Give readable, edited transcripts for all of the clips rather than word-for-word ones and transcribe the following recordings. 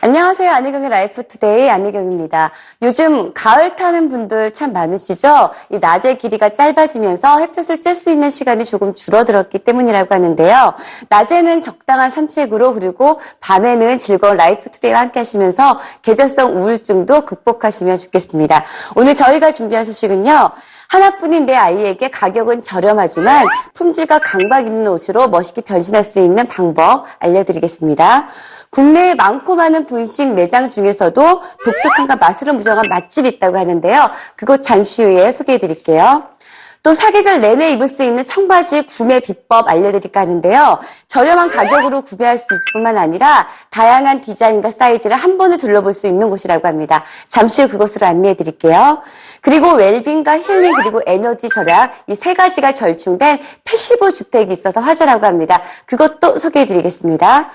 안녕하세요. 안희경의 라이프투데이 안희경입니다. 요즘 가을 타는 분들 참 많으시죠? 이 낮의 길이가 짧아지면서 햇볕을 쬐 수 있는 시간이 조금 줄어들었기 때문이라고 하는데요. 낮에는 적당한 산책으로 그리고 밤에는 즐거운 라이프투데이와 함께 하시면서 계절성 우울증도 극복하시면 좋겠습니다. 오늘 저희가 준비한 소식은요. 하나뿐인 내 아이에게 가격은 저렴하지만 품질과 강박 있는 옷으로 멋있게 변신할 수 있는 방법 알려드리겠습니다. 국내에 많고 많은 분식 매장 중에서도 독특함과 맛으로 무정한 맛집이 있다고 하는데요. 그곳 잠시 후에 소개해드릴게요. 또 사계절 내내 입을 수 있는 청바지 구매 비법 알려드릴까 하는데요. 저렴한 가격으로 구매할 수 있을 뿐만 아니라 다양한 디자인과 사이즈를 한 번에 둘러볼 수 있는 곳이라고 합니다. 잠시 후 그곳으로 안내해드릴게요. 그리고 웰빙과 힐링 그리고 에너지 절약 이 세 가지가 절충된 패시브 주택이 있어서 화제라고 합니다. 그것도 소개해드리겠습니다.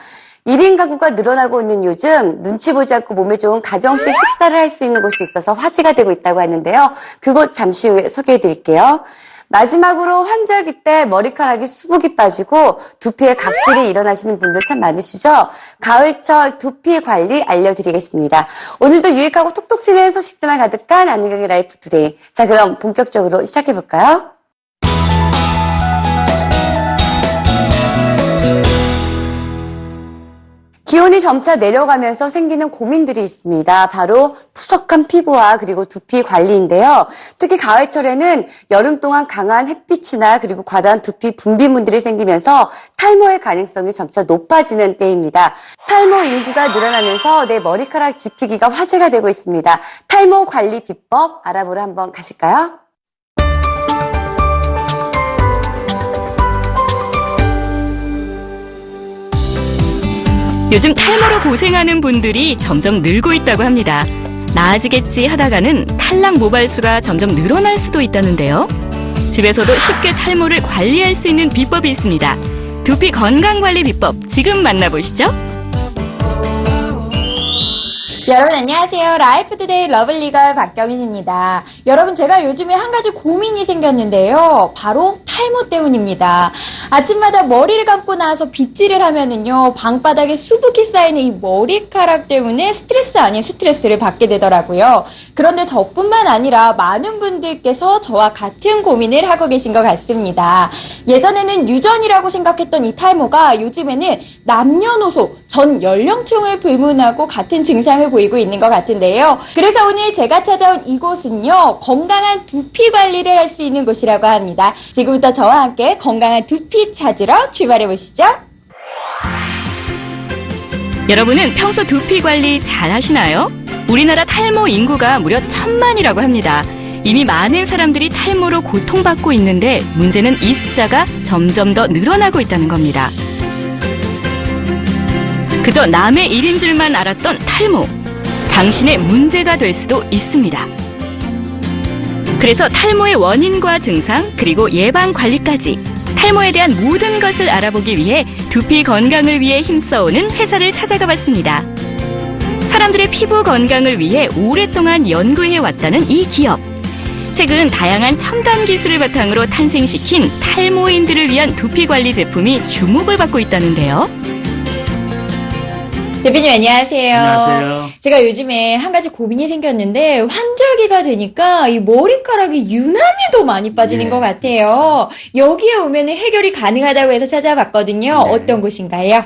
1인 가구가 늘어나고 있는 요즘 눈치 보지 않고 몸에 좋은 가정식 식사를 할 수 있는 곳이 있어서 화제가 되고 있다고 하는데요. 그곳 잠시 후에 소개해드릴게요. 마지막으로 환절기 때 머리카락이 수북이 빠지고 두피에 각질이 일어나시는 분들 참 많으시죠? 가을철 두피 관리 알려드리겠습니다. 오늘도 유익하고 톡톡 튀는 소식들만 가득한 안희경의 라이프투데이. 자, 그럼 본격적으로 시작해볼까요? 기온이 점차 내려가면서 생기는 고민들이 있습니다. 바로 푸석한 피부와 그리고 두피 관리인데요. 특히 가을철에는 여름 동안 강한 햇빛이나 그리고 과다한 두피 분비물들이 생기면서 탈모의 가능성이 점차 높아지는 때입니다. 탈모 인구가 늘어나면서 내 머리카락 지키기가 화제가 되고 있습니다. 탈모 관리 비법 알아보러 한번 가실까요? 요즘 탈모로 고생하는 분들이 점점 늘고 있다고 합니다. 나아지겠지 하다가는 탈락 모발수가 점점 늘어날 수도 있다는데요. 집에서도 쉽게 탈모를 관리할 수 있는 비법이 있습니다. 두피 건강관리 비법 지금 만나보시죠. 여러분 안녕하세요. 라이프투데이 러블리걸 박경인입니다. 여러분 제가 요즘에 한 가지 고민이 생겼는데요. 바로 탈모 때문입니다. 아침마다 머리를 감고 나서 빗질을 하면은요. 방바닥에 수북이 쌓이는 이 머리카락 때문에 스트레스 아닌 스트레스를 받게 되더라고요. 그런데 저뿐만 아니라 많은 분들께서 저와 같은 고민을 하고 계신 것 같습니다. 예전에는 유전이라고 생각했던 이 탈모가 요즘에는 남녀노소 전 연령층을 불문하고 같은 증상을 보이고 있는 것 같은데요. 그래서 오늘 제가 찾아온 이곳은요. 건강한 두피 관리를 할 수 있는 곳이라고 합니다. 지금부터 저와 함께 건강한 두피 찾으러 출발해 보시죠. 여러분은 평소 두피 관리 잘 하시나요? 우리나라 탈모 인구가 무려 1000만이라고 합니다. 이미 많은 사람들이 탈모로 고통받고 있는데 문제는 이 숫자가 점점 더 늘어나고 있다는 겁니다. 그저 남의 일인 줄만 알았던 탈모. 당신의 문제가 될 수도 있습니다. 그래서 탈모의 원인과 증상, 그리고 예방 관리까지 탈모에 대한 모든 것을 알아보기 위해 두피 건강을 위해 힘써오는 회사를 찾아가 봤습니다. 사람들의 피부 건강을 위해 오랫동안 연구해왔다는 이 기업. 최근 다양한 첨단 기술을 바탕으로 탄생시킨 탈모인들을 위한 두피 관리 제품이 주목을 받고 있다는데요. 대표님 안녕하세요. 안녕하세요. 제가 요즘에 한 가지 고민이 생겼는데 환절기가 되니까 이 머리카락이 유난히 더 많이 빠지는 것 같아요. 여기에 오면 해결이 가능하다고 해서 찾아봤거든요. 네. 어떤 곳인가요?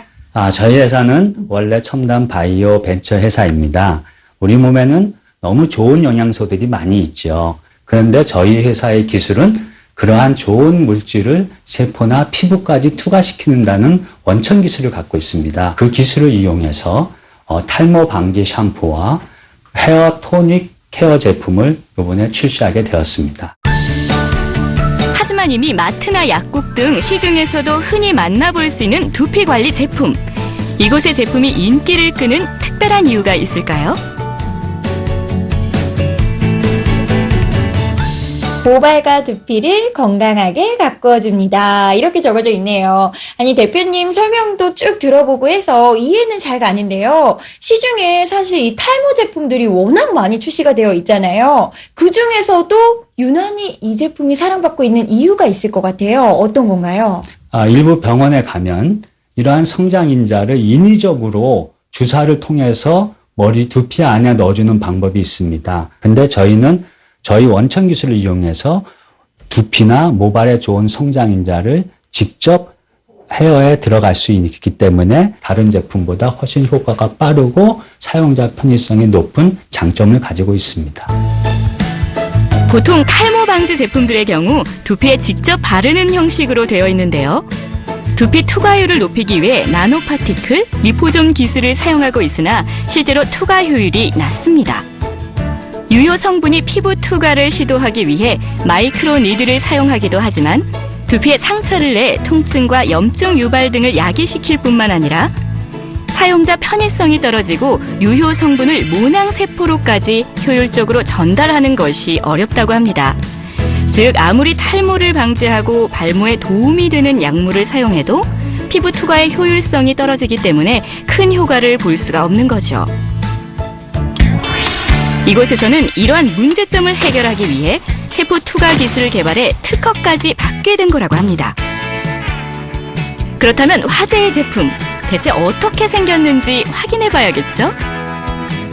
저희 회사는 원래 첨단 바이오 벤처 회사입니다. 우리 몸에는 너무 좋은 영양소들이 많이 있죠. 그런데 저희 회사의 기술은 그러한 좋은 물질을 세포나 피부까지 투과시키는다는 원천 기술을 갖고 있습니다. 그 기술을 이용해서 탈모 방지 샴푸와 헤어 토닉 케어 제품을 이번에 출시하게 되었습니다. 하지만 이미 마트나 약국 등 시중에서도 흔히 만나볼 수 있는 두피 관리 제품. 이곳의 제품이 인기를 끄는 특별한 이유가 있을까요? 모발과 두피를 건강하게 가꾸어줍니다. 이렇게 적어져 있네요. 아니, 대표님 설명도 쭉 들어보고 해서 이해는 잘 가는데요. 시중에 사실 이 탈모 제품들이 워낙 많이 출시가 되어 있잖아요. 그 중에서도 유난히 이 제품이 사랑받고 있는 이유가 있을 것 같아요. 어떤 건가요? 일부 병원에 가면 이러한 성장인자를 인위적으로 주사를 통해서 머리 두피 안에 넣어주는 방법이 있습니다. 근데 저희는 저희 원천 기술을 이용해서 두피나 모발에 좋은 성장인자를 직접 헤어에 들어갈 수 있기 때문에 다른 제품보다 훨씬 효과가 빠르고 사용자 편의성이 높은 장점을 가지고 있습니다. 보통 탈모 방지 제품들의 경우 두피에 직접 바르는 형식으로 되어 있는데요. 두피 투과율을 높이기 위해 나노파티클, 리포존 기술을 사용하고 있으나 실제로 투과 효율이 낮습니다. 유효 성분이 피부 투과를 시도하기 위해 마이크로 니드를 사용하기도 하지만 두피에 상처를 내 통증과 염증 유발 등을 야기시킬 뿐만 아니라 사용자 편의성이 떨어지고 유효 성분을 모낭세포로까지 효율적으로 전달하는 것이 어렵다고 합니다. 즉 아무리 탈모를 방지하고 발모에 도움이 되는 약물을 사용해도 피부 투과의 효율성이 떨어지기 때문에 큰 효과를 볼 수가 없는 거죠. 이곳에서는 이러한 문제점을 해결하기 위해 세포 투과 기술을 개발해 특허까지 받게 된 거라고 합니다. 그렇다면 화제의 제품, 대체 어떻게 생겼는지 확인해 봐야겠죠?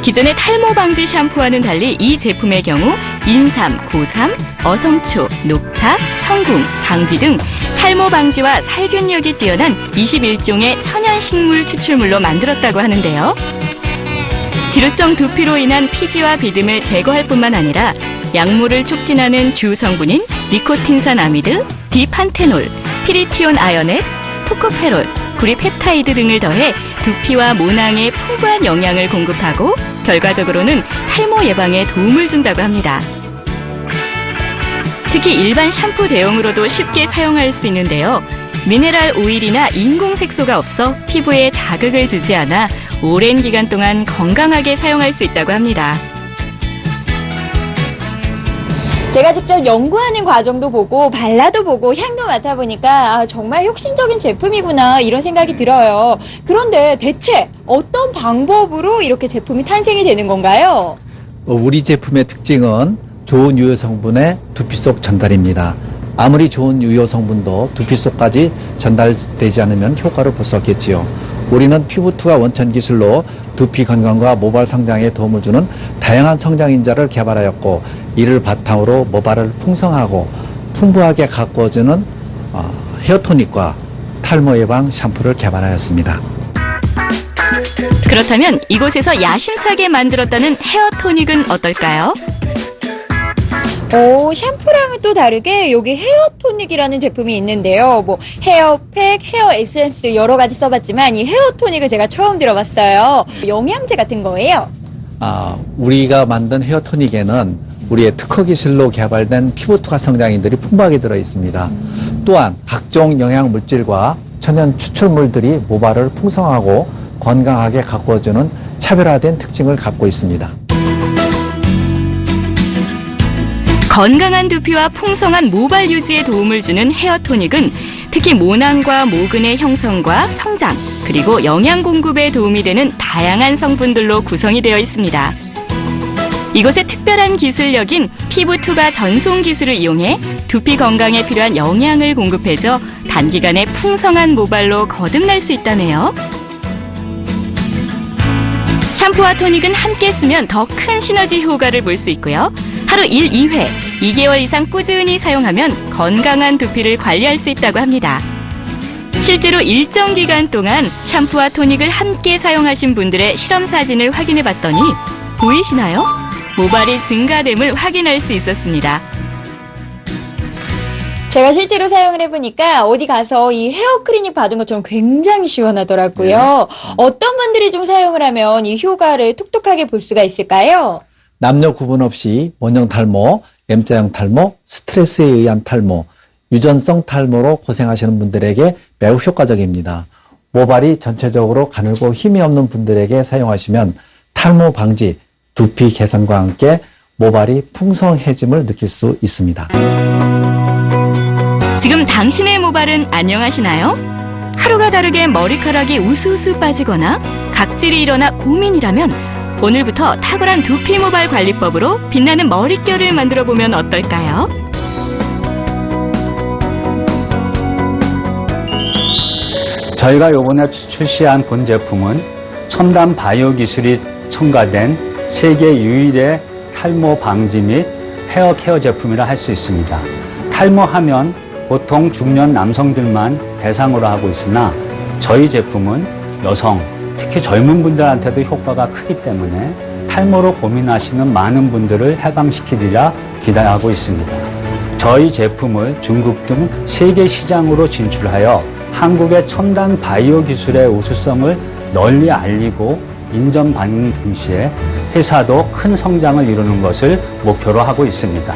기존의 탈모 방지 샴푸와는 달리 이 제품의 경우 인삼, 고삼, 어성초, 녹차, 청궁, 당귀 등 탈모 방지와 살균력이 뛰어난 21종의 천연 식물 추출물로 만들었다고 하는데요. 지루성 두피로 인한 피지와 비듬을 제거할 뿐만 아니라 약물을 촉진하는 주 성분인 니코틴산아미드, 디판테놀, 피리티온 아연액, 토코페롤, 구리펩타이드 등을 더해 두피와 모낭에 풍부한 영양을 공급하고 결과적으로는 탈모 예방에 도움을 준다고 합니다. 특히 일반 샴푸 대용으로도 쉽게 사용할 수 있는데요. 미네랄 오일이나 인공색소가 없어 피부에 자극을 주지 않아 오랜 기간 동안 건강하게 사용할 수 있다고 합니다. 제가 직접 연구하는 과정도 보고 발라도 보고 향도 맡아보니까 정말 혁신적인 제품이구나 이런 생각이 들어요. 그런데 대체 어떤 방법으로 이렇게 제품이 탄생이 되는 건가요? 우리 제품의 특징은 좋은 유효 성분의 두피 속 전달입니다. 아무리 좋은 유효 성분도 두피 속까지 전달되지 않으면 효과를 볼 수 없겠지요. 우리는 피부 투과 원천 기술로 두피 건강과 모발 성장에 도움을 주는 다양한 성장인자를 개발하였고 이를 바탕으로 모발을 풍성하고 풍부하게 가꾸어주는 헤어토닉과 탈모 예방 샴푸를 개발하였습니다. 그렇다면 이곳에서 야심차게 만들었다는 헤어토닉은 어떨까요? 샴푸랑은 또 다르게 여기 헤어토닉이라는 제품이 있는데요. 헤어팩, 헤어 에센스 여러 가지 써봤지만 이 헤어토닉을 제가 처음 들어봤어요. 영양제 같은 거예요? 우리가 만든 헤어토닉에는 우리의 특허 기술로 개발된 피부 투과 성장인들이 풍부하게 들어 있습니다. 또한 각종 영양 물질과 천연 추출물들이 모발을 풍성하고 건강하게 가꾸어주는 차별화된 특징을 갖고 있습니다. 건강한 두피와 풍성한 모발 유지에 도움을 주는 헤어토닉은 특히 모낭과 모근의 형성과 성장, 그리고 영양 공급에 도움이 되는 다양한 성분들로 구성이 되어 있습니다. 이곳의 특별한 기술력인 피부 투과 전송 기술을 이용해 두피 건강에 필요한 영양을 공급해줘 단기간에 풍성한 모발로 거듭날 수 있다네요. 샴푸와 토닉은 함께 쓰면 더 큰 시너지 효과를 볼 수 있고요. 하루 1, 2회, 2개월 이상 꾸준히 사용하면 건강한 두피를 관리할 수 있다고 합니다. 실제로 일정 기간 동안 샴푸와 토닉을 함께 사용하신 분들의 실험 사진을 확인해 봤더니 보이시나요? 모발이 증가됨을 확인할 수 있었습니다. 제가 실제로 사용을 해보니까 어디 가서 이 헤어 클리닉 받은 것처럼 굉장히 시원하더라고요. 어떤 분들이 좀 사용을 하면 이 효과를 톡톡하게 볼 수가 있을까요? 남녀 구분 없이 원형 탈모, M자형 탈모, 스트레스에 의한 탈모, 유전성 탈모로 고생하시는 분들에게 매우 효과적입니다. 모발이 전체적으로 가늘고 힘이 없는 분들에게 사용하시면 탈모 방지, 두피 개선과 함께 모발이 풍성해짐을 느낄 수 있습니다. 지금 당신의 모발은 안녕하시나요? 하루가 다르게 머리카락이 우수수 빠지거나 각질이 일어나 고민이라면 오늘부터 탁월한 두피 모발 관리법으로 빛나는 머릿결을 만들어 보면 어떨까요? 저희가 이번에 출시한 본 제품은 첨단 바이오 기술이 첨가된 세계 유일의 탈모 방지 및 헤어 케어 제품이라 할 수 있습니다. 탈모하면 보통 중년 남성들만 대상으로 하고 있으나 저희 제품은 여성, 특히 젊은 분들한테도 효과가 크기 때문에 탈모로 고민하시는 많은 분들을 해방시키리라 기대하고 있습니다. 저희 제품을 중국 등 세계 시장으로 진출하여 한국의 첨단 바이오 기술의 우수성을 널리 알리고 인정받는 동시에 회사도 큰 성장을 이루는 것을 목표로 하고 있습니다.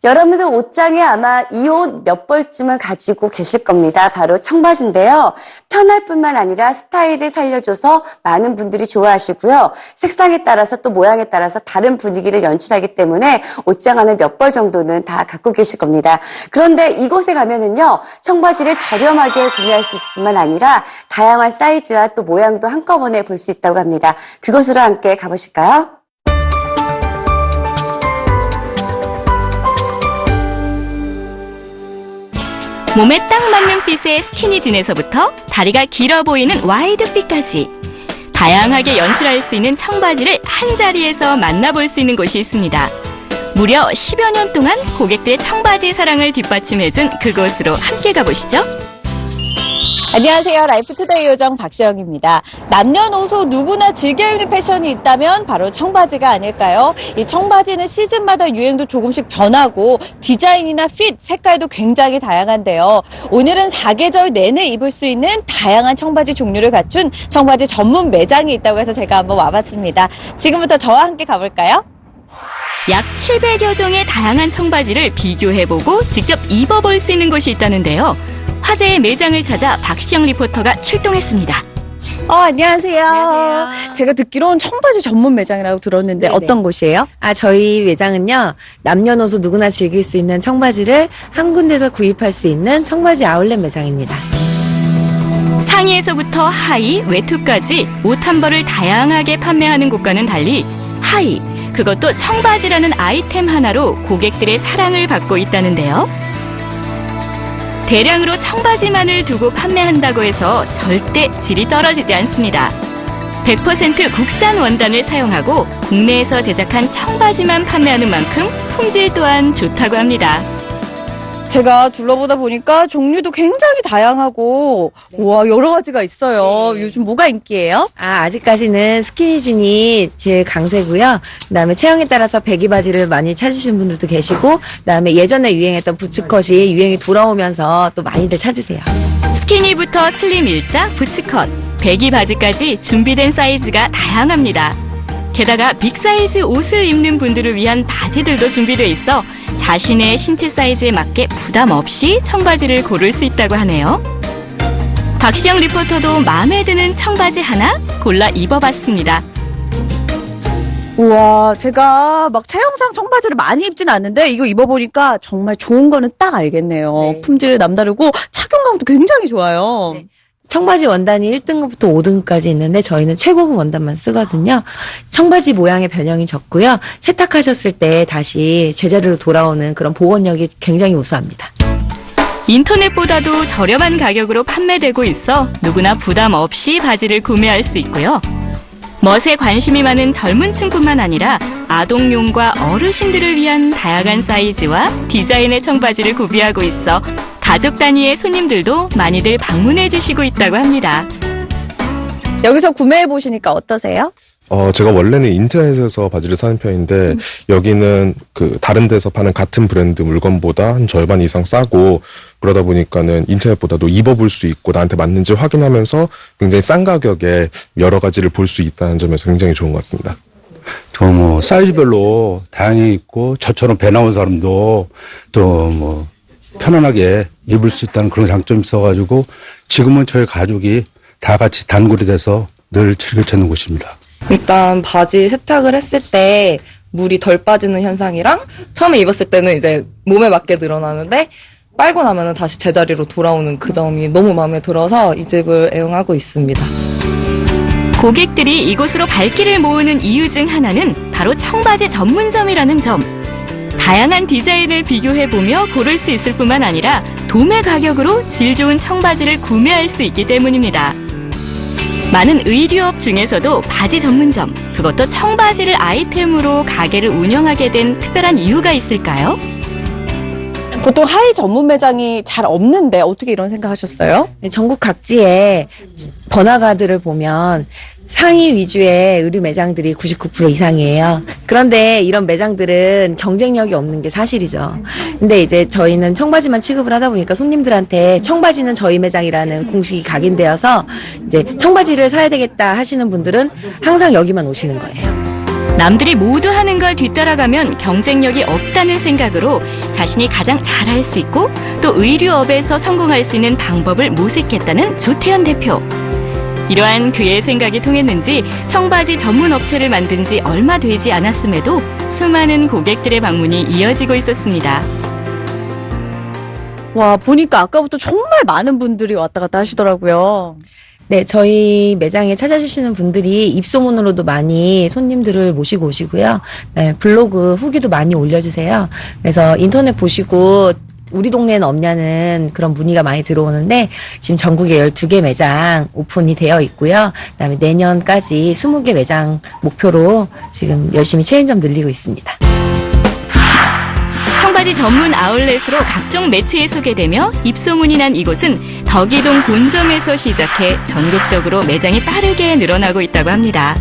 여러분들 옷장에 아마 이 옷 몇 벌쯤은 가지고 계실 겁니다. 바로 청바지인데요. 편할 뿐만 아니라 스타일을 살려줘서 많은 분들이 좋아하시고요. 색상에 따라서 또 모양에 따라서 다른 분위기를 연출하기 때문에 옷장 안에 몇 벌 정도는 다 갖고 계실 겁니다. 그런데 이곳에 가면은요, 청바지를 저렴하게 구매할 수 있을 뿐만 아니라 다양한 사이즈와 또 모양도 한꺼번에 볼 수 있다고 합니다. 그곳으로 함께 가보실까요? 몸에 딱 맞는 핏의 스키니진에서부터 다리가 길어 보이는 와이드핏까지 다양하게 연출할 수 있는 청바지를 한 자리에서 만나볼 수 있는 곳이 있습니다. 무려 10여 년 동안 고객들의 청바지 사랑을 뒷받침해준 그곳으로 함께 가보시죠. 안녕하세요. 라이프투데이 요정 박시영입니다. 남녀노소 누구나 즐겨 입는 패션이 있다면 바로 청바지가 아닐까요? 이 청바지는 시즌마다 유행도 조금씩 변하고 디자인이나 핏, 색깔도 굉장히 다양한데요. 오늘은 4계절 내내 입을 수 있는 다양한 청바지 종류를 갖춘 청바지 전문 매장이 있다고 해서 제가 한번 와봤습니다. 지금부터 저와 함께 가볼까요? 약 700여 종의 다양한 청바지를 비교해보고 직접 입어볼 수 있는 곳이 있다는데요. 화제의 매장을 찾아 박시영 리포터가 출동했습니다. 안녕하세요. 안녕하세요. 제가 듣기로는 청바지 전문 매장이라고 들었는데 네네. 어떤 곳이에요? 저희 매장은요, 남녀노소 누구나 즐길 수 있는 청바지를 한 군데서 구입할 수 있는 청바지 아울렛 매장입니다. 상의에서부터 하의, 외투까지 옷 한 벌을 다양하게 판매하는 곳과는 달리 하의, 그것도 청바지라는 아이템 하나로 고객들의 사랑을 받고 있다는데요. 대량으로 청바지만을 두고 판매한다고 해서 절대 질이 떨어지지 않습니다. 100% 국산 원단을 사용하고 국내에서 제작한 청바지만 판매하는 만큼 품질 또한 좋다고 합니다. 제가 둘러보다 보니까 종류도 굉장히 다양하고 우와 여러 가지가 있어요. 요즘 뭐가 인기예요? 아직까지는 스키니진이 제일 강세고요. 그다음에 체형에 따라서 배기 바지를 많이 찾으시는 분들도 계시고, 그다음에 예전에 유행했던 부츠컷이 유행이 돌아오면서 또 많이들 찾으세요. 스키니부터 슬림 일자, 부츠컷, 배기 바지까지 준비된 사이즈가 다양합니다. 게다가 빅사이즈 옷을 입는 분들을 위한 바지들도 준비되어 있어 자신의 신체 사이즈에 맞게 부담 없이 청바지를 고를 수 있다고 하네요. 박시영 리포터도 마음에 드는 청바지 하나 골라 입어봤습니다. 우와 제가 막 체형상 청바지를 많이 입진 않는데 이거 입어보니까 정말 좋은 거는 딱 알겠네요. 네. 품질 남다르고 착용감도 굉장히 좋아요. 네. 청바지 원단이 1등급부터 5등급까지 있는데 저희는 최고급 원단만 쓰거든요. 청바지 모양의 변형이 적고요. 세탁하셨을 때 다시 제자리로 돌아오는 그런 복원력이 굉장히 우수합니다. 인터넷보다도 저렴한 가격으로 판매되고 있어 누구나 부담 없이 바지를 구매할 수 있고요. 멋에 관심이 많은 젊은 층뿐만 아니라 아동용과 어르신들을 위한 다양한 사이즈와 디자인의 청바지를 구비하고 있어 가족 단위의 손님들도 많이들 방문해 주시고 있다고 합니다. 여기서 구매해 보시니까 어떠세요? 제가 원래는 인터넷에서 바지를 사는 편인데 여기는 그 다른 데서 파는 같은 브랜드 물건보다 한 절반 이상 싸고, 그러다 보니까는 인터넷보다도 입어볼 수 있고 나한테 맞는지 확인하면서 굉장히 싼 가격에 여러 가지를 볼 수 있다는 점에서 굉장히 좋은 것 같습니다. 저 뭐 사이즈별로 다양해 있고 저처럼 배 나온 사람도 또 뭐 편안하게 입을 수 있다는 그런 장점이 있어가지고 지금은 저희 가족이 다 같이 단골이 돼서 늘 즐겨 찾는 곳입니다. 일단 바지 세탁을 했을 때 물이 덜 빠지는 현상이랑 처음에 입었을 때는 이제 몸에 맞게 늘어나는데 빨고 나면은 다시 제자리로 돌아오는 그 점이 너무 마음에 들어서 이 집을 애용하고 있습니다. 고객들이 이곳으로 발길을 모으는 이유 중 하나는 바로 청바지 전문점이라는 점. 다양한 디자인을 비교해보며 고를 수 있을 뿐만 아니라 도매 가격으로 질 좋은 청바지를 구매할 수 있기 때문입니다. 많은 의류업 중에서도 바지 전문점, 그것도 청바지를 아이템으로 가게를 운영하게 된 특별한 이유가 있을까요? 보통 하의 전문 매장이 잘 없는데 어떻게 이런 생각하셨어요? 전국 각지에 번화가들을 보면 상위 위주의 의류 매장들이 99% 이상이에요. 그런데 이런 매장들은 경쟁력이 없는 게 사실이죠. 근데 이제 저희는 청바지만 취급을 하다 보니까 손님들한테 청바지는 저희 매장이라는 공식이 각인되어서 이제 청바지를 사야 되겠다 하시는 분들은 항상 여기만 오시는 거예요. 남들이 모두 하는 걸 뒤따라가면 경쟁력이 없다는 생각으로 자신이 가장 잘할 수 있고 또 의류업에서 성공할 수 있는 방법을 모색했다는 조태현 대표. 이러한 그의 생각이 통했는지 청바지 전문 업체를 만든 지 얼마 되지 않았음에도 수많은 고객들의 방문이 이어지고 있었습니다. 와, 보니까 아까부터 정말 많은 분들이 왔다 갔다 하시더라고요. 네, 저희 매장에 찾아주시는 분들이 입소문으로도 많이 손님들을 모시고 오시고요. 네, 블로그 후기도 많이 올려주세요. 그래서 인터넷 보시고 우리 동네는 없냐는 그런 문의가 많이 들어오는데 지금 전국에 12개 매장 오픈이 되어 있고요. 그다음에 내년까지 20개 매장 목표로 지금 열심히 체인점 늘리고 있습니다. 청바지 전문 아울렛으로 각종 매체에 소개되며 입소문이 난 이곳은 덕이동 본점에서 시작해 전국적으로 매장이 빠르게 늘어나고 있다고 합니다.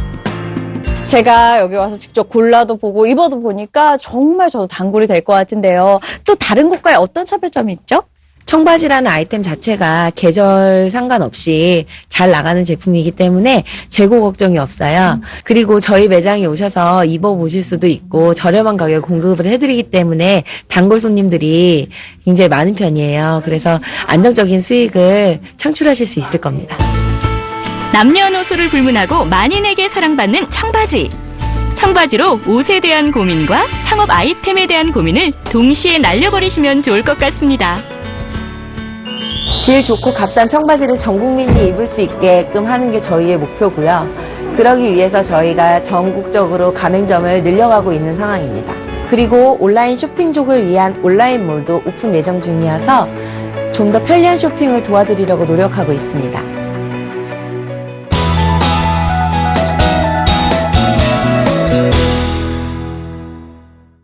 제가 여기 와서 직접 골라도 보고 입어도 보니까 정말 저도 단골이 될 것 같은데요. 또 다른 곳과의 어떤 차별점이 있죠? 청바지라는 아이템 자체가 계절 상관없이 잘 나가는 제품이기 때문에 재고 걱정이 없어요. 그리고 저희 매장에 오셔서 입어보실 수도 있고 저렴한 가격에 공급을 해드리기 때문에 단골 손님들이 굉장히 많은 편이에요. 그래서 안정적인 수익을 창출하실 수 있을 겁니다. 남녀노소를 불문하고 만인에게 사랑받는 청바지. 청바지로 옷에 대한 고민과 창업 아이템에 대한 고민을 동시에 날려버리시면 좋을 것 같습니다. 질 좋고 값싼 청바지를 전 국민이 입을 수 있게끔 하는 게 저희의 목표고요. 그러기 위해서 저희가 전국적으로 가맹점을 늘려가고 있는 상황입니다. 그리고 온라인 쇼핑족을 위한 온라인몰도 오픈 예정 중이어서 좀 더 편리한 쇼핑을 도와드리려고 노력하고 있습니다.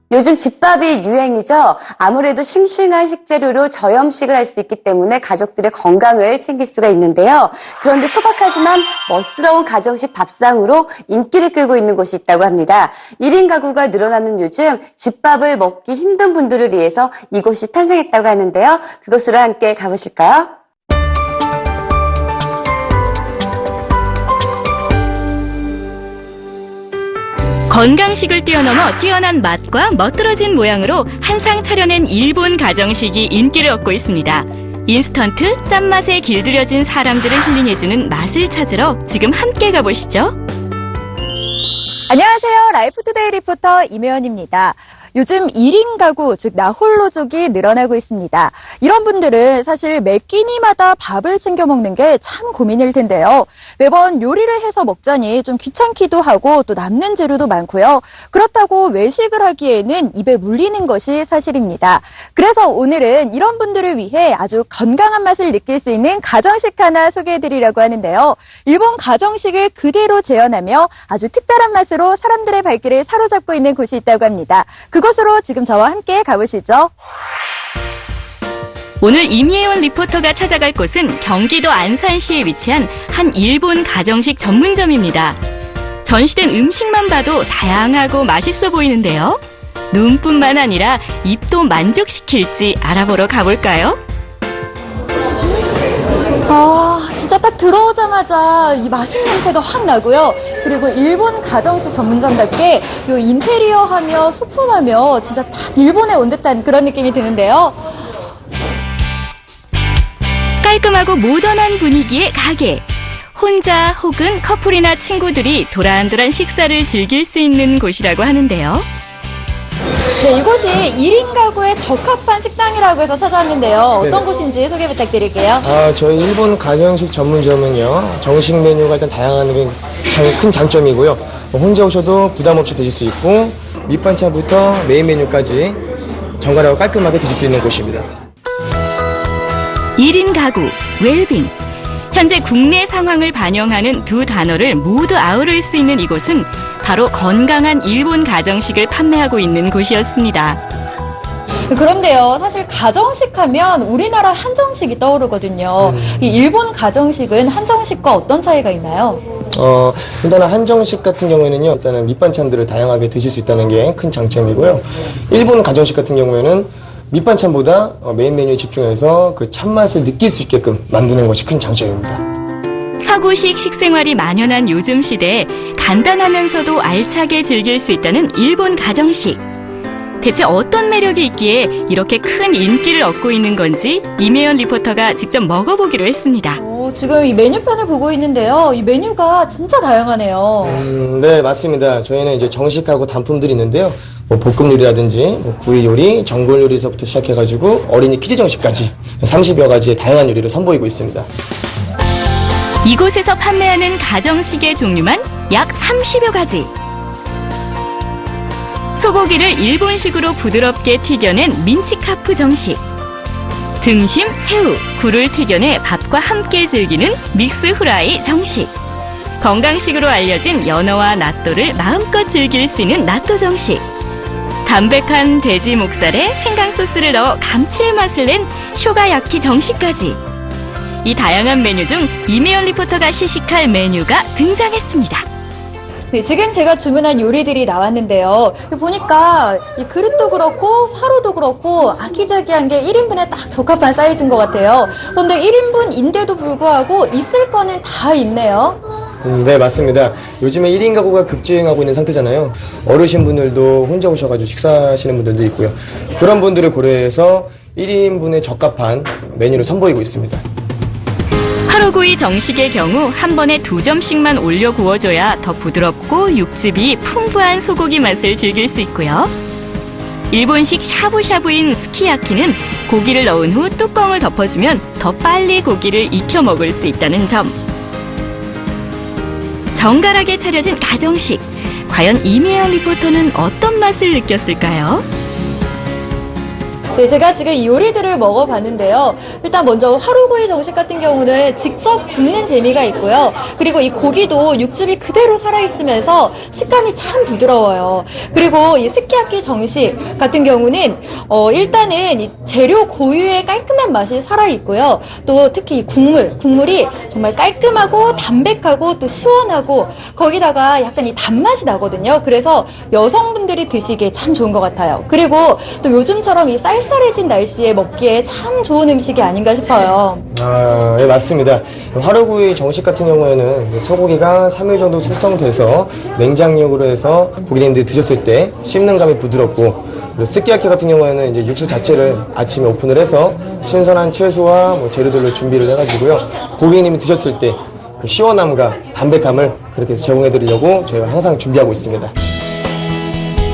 요즘 집밥이 유행이죠. 아무래도 싱싱한 식재료로 저염식을 할 수 있기 때문에 가족들의 건강을 챙길 수가 있는데요. 그런데 소박하지만 멋스러운 가정식 밥상으로 인기를 끌고 있는 곳이 있다고 합니다. 1인 가구가 늘어나는 요즘 집밥을 먹기 힘든 분들을 위해서 이곳이 탄생했다고 하는데요. 그곳으로 함께 가보실까요? 건강식을 뛰어넘어 뛰어난 맛과 멋들어진 모양으로 한 상 차려낸 일본 가정식이 인기를 얻고 있습니다. 인스턴트 짠맛에 길들여진 사람들을 힐링해주는 맛을 찾으러 지금 함께 가보시죠. 안녕하세요. 라이프투데이 리포터 임혜원입니다. 요즘 1인 가구, 즉 나홀로족이 늘어나고 있습니다. 이런 분들은 사실 매 끼니마다 밥을 챙겨 먹는 게 참 고민일 텐데요. 매번 요리를 해서 먹자니 좀 귀찮기도 하고 또 남는 재료도 많고요. 그렇다고 외식을 하기에는 입에 물리는 것이 사실입니다. 그래서 오늘은 이런 분들을 위해 아주 건강한 맛을 느낄 수 있는 가정식 하나 소개해드리려고 하는데요. 일본 가정식을 그대로 재현하며 아주 특별한 맛으로 사람들의 발길을 사로잡고 있는 곳이 있다고 합니다. 그곳으로 지금 저와 함께 가보시죠. 오늘 임예원 리포터가 찾아갈 곳은 경기도 안산시에 위치한 한 일본 가정식 전문점입니다. 전시된 음식만 봐도 다양하고 맛있어 보이는데요. 눈뿐만 아니라 입도 만족시킬지 알아보러 가볼까요? 진짜 딱 들어오자마자 이 맛있는 냄새가 확 나고요. 그리고 일본 가정식 전문점답게 요 인테리어 하며 소품하며 진짜 딱 일본에 온 듯한 그런 느낌이 드는데요. 깔끔하고 모던한 분위기의 가게. 혼자 혹은 커플이나 친구들이 도란도란 식사를 즐길 수 있는 곳이라고 하는데요. 네, 이곳이 1인 가구에 적합한 식당이라고 해서 찾아왔는데요. 어떤 네네. 곳인지 소개 부탁드릴게요. 저희 일본 가정식 전문점은요, 정식 메뉴가 일단 다양한 게 큰 장점이고요. 혼자 오셔도 부담 없이 드실 수 있고, 밑반찬부터 메인 메뉴까지 정갈하고 깔끔하게 드실 수 있는 곳입니다. 1인 가구, 웰빙. 현재 국내 상황을 반영하는 두 단어를 모두 아우를 수 있는 이곳은 바로 건강한 일본 가정식을 판매하고 있는 곳이었습니다. 그런데요, 사실 가정식 하면 우리나라 한정식이 떠오르거든요. 이 일본 가정식은 한정식과 어떤 차이가 있나요? 일단은 한정식 같은 경우에는요, 일단은 밑반찬들을 다양하게 드실 수 있다는 게 큰 장점이고요. 일본 가정식 같은 경우에는 밑반찬보다 메인 메뉴에 집중해서 그 참맛을 느낄 수 있게끔 만드는 것이 큰 장점입니다. 서구식 식생활이 만연한 요즘 시대에 간단하면서도 알차게 즐길 수 있다는 일본 가정식. 대체 어떤 매력이 있기에 이렇게 큰 인기를 얻고 있는 건지 이매연 리포터가 직접 먹어보기로 했습니다. 지금 이 메뉴판을 보고 있는데요. 이 메뉴가 진짜 다양하네요. 네, 맞습니다. 저희는 이제 정식하고 단품들이 있는데요. 뭐 볶음 요리라든지 뭐 구이 요리, 전골 요리서부터 시작해가지고 어린이 키즈 정식까지 30여 가지의 다양한 요리를 선보이고 있습니다. 이곳에서 판매하는 가정식의 종류만 약 30여 가지. 소고기를 일본식으로 부드럽게 튀겨낸 민치카프 정식. 등심, 새우, 굴을 튀겨내 밥과 함께 즐기는 믹스 후라이 정식. 건강식으로 알려진 연어와 나또를 마음껏 즐길 수 있는 나또 정식. 담백한 돼지 목살에 생강 소스를 넣어 감칠맛을 낸 쇼가야키 정식까지. 이 다양한 메뉴 중 이매연 리포터가 시식할 메뉴가 등장했습니다. 네, 지금 제가 주문한 요리들이 나왔는데요. 보니까 이 그릇도 그렇고 화로도 그렇고 아기자기한 게 1인분에 딱 적합한 사이즈인 것 같아요. 그런데 1인분인데도 불구하고 있을 거는 다 있네요. 네, 맞습니다. 요즘에 1인 가구가 급증하고 있는 상태잖아요. 어르신분들도 혼자 오셔가지고 식사하시는 분들도 있고요. 그런 분들을 고려해서 1인분에 적합한 메뉴를 선보이고 있습니다. 화로구이 정식의 경우 한 번에 2점씩만 올려 구워줘야 더 부드럽고 육즙이 풍부한 소고기 맛을 즐길 수 있고요. 일본식 샤브샤브인 스키야키는 고기를 넣은 후 뚜껑을 덮어주면 더 빨리 고기를 익혀 먹을 수 있다는 점. 정갈하게 차려진 가정식. 과연 이매연 리포터는 어떤 맛을 느꼈을까요? 네, 제가 지금 이 요리들을 먹어봤는데요. 일단 먼저 화로구이 정식 같은 경우는 직접 굽는 재미가 있고요. 그리고 이 고기도 육즙이 그대로 살아있으면서 식감이 참 부드러워요. 그리고 이 스키야키 정식 같은 경우는 일단은 이 재료 고유의 깔끔한 맛이 살아있고요. 또 특히 이 국물이 정말 깔끔하고 담백하고 또 시원하고 거기다가 약간 이 단맛이 나거든요. 그래서 여성분들이 드시기에 참 좋은 것 같아요. 그리고 또 요즘처럼 이 쌀쌀해진 날씨에 먹기에 참 좋은 음식이 아닌가 싶어요. 네, 맞습니다. 화로구이 정식 같은 경우에는 소고기가 3일 정도 숙성돼서 냉장육으로 해서 고객님들이 드셨을 때 씹는 감이 부드럽고, 그리고 스키야키 같은 경우에는 이제 육수 자체를 아침에 오픈을 해서 신선한 채소와 뭐 재료들로 준비를 해가지고요. 고객님이 드셨을 때 그 시원함과 담백함을 그렇게 제공해 드리려고 저희가 항상 준비하고 있습니다.